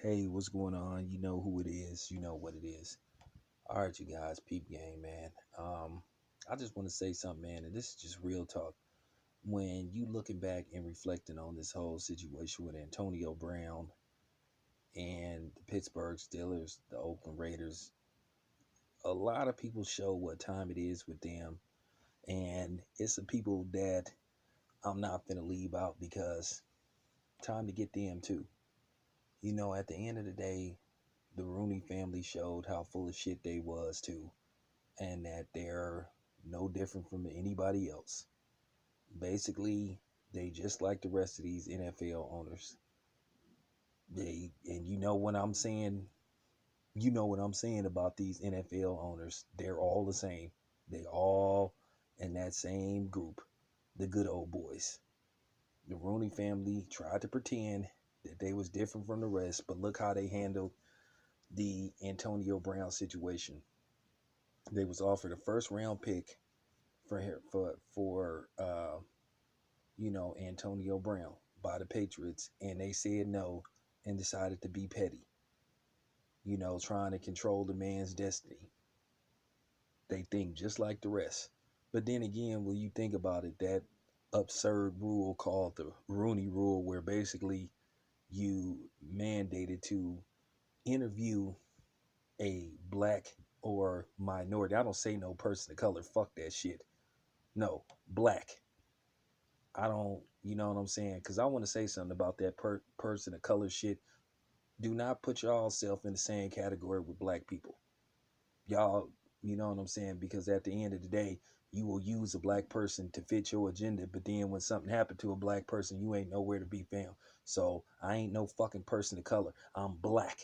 Hey, what's going on? You know who it is. You know what it is. All right, you guys, peep game, man. I just want to say something, man, and this is just real talk. When you looking back and reflecting on this whole situation with Antonio Brown and the Pittsburgh Steelers, the Oakland Raiders, a lot of people show what time it is with them, and it's the people that I'm not gonna leave out because time to get them too. At the end of the day, the Rooney family showed how full of shit they was too, and that they're no different from anybody else. Basically, they just like the rest of these NFL owners. And you know what I'm saying about these NFL owners. They're all the same. They all in that same group, the good old boys. The Rooney family tried to pretend that they was different from the rest, but look how they handled the Antonio Brown situation. They was offered a first round pick for Antonio Brown by the Patriots, and they said no and decided to be petty. Trying to control the man's destiny. They think just like the rest. But then again, when you think about it, that absurd rule called the Rooney Rule, where basically you mandated to interview a black or minority. I don't say no person of color. Fuck that shit. No, black. I don't, you know what I'm saying? Because I want to say something about that person of color shit. Do not put y'all self in the same category with black people. Y'all, you know what I'm saying? Because at the end of the day, you will use a black person to fit your agenda, but then when something happened to a black person, you ain't nowhere to be found. So I ain't no fucking person of color. I'm black.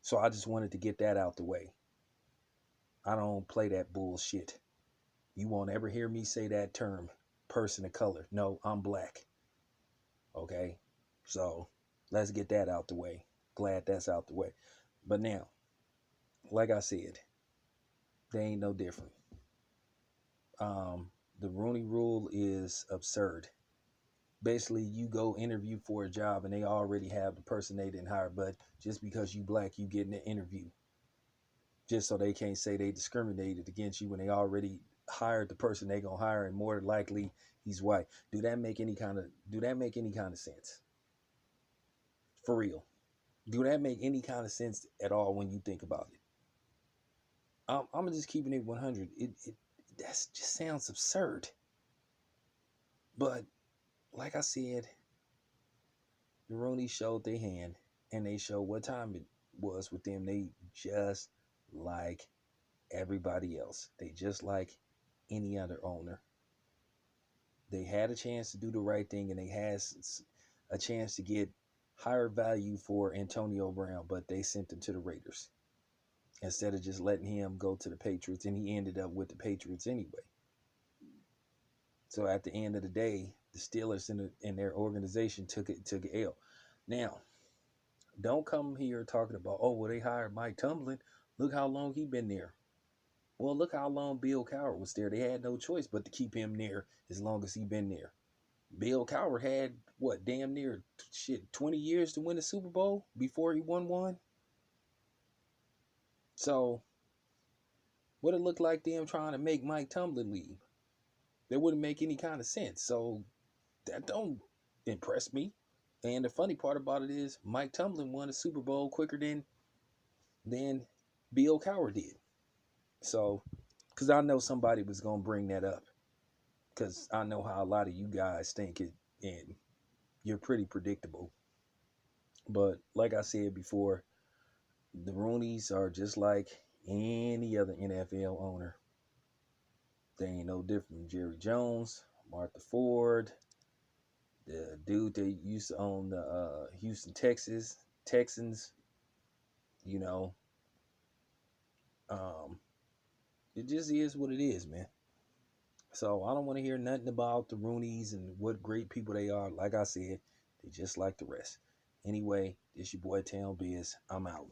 So I just wanted to get that out the way. I don't play that bullshit. You won't ever hear me say that term, person of color. No, I'm black. Okay? So let's get that out the way. Glad that's out the way. But now, like I said, they ain't no different. The Rooney Rule is absurd. Basically, you go interview for a job and they already have the person they didn't hire, but just because you black, you getting an interview. Just so they can't say they discriminated against you when they already hired the person they gonna hire, and more likely he's white. Do that make any kind of sense? For real. Do that make any kind of sense at all when you think about it? I'm just keeping it 100. It that just sounds absurd. But like I said, the Rooney showed their hand, and they showed what time it was with them. They just like everybody else. They just like any other owner. They had a chance to do the right thing, and they had a chance to get higher value for Antonio Brown, but they sent him to the Raiders instead of just letting him go to the Patriots, and he ended up with the Patriots anyway. So at the end of the day, the Steelers in their organization took L. Now, don't come here talking about, oh, well, they hired Mike Tomlin. Look how long he been there. Well, look how long Bill Cowher was there. They had no choice but to keep him there as long as he been there. Bill Cowher had what, damn near 20 years to win a Super Bowl before he won one. So what it looked like them trying to make Mike Tomlin leave? That wouldn't make any kind of sense. So that don't impress me. And the funny part about it is Mike Tomlin won a Super Bowl quicker than Bill Cowher did. So, because I know somebody was gonna bring that up, because I know how a lot of you guys think it, and you're pretty predictable. But like I said before, the Rooneys are just like any other NFL owner. They ain't no different from Jerry Jones, Martha Ford, the dude that used to own the Houston, Texans. You know, um, it just is what it is, man. So I don't want to hear nothing about the Rooneys and what great people they are. Like I said, they just like the rest. Anyway, this your boy Town Biz. I'm out.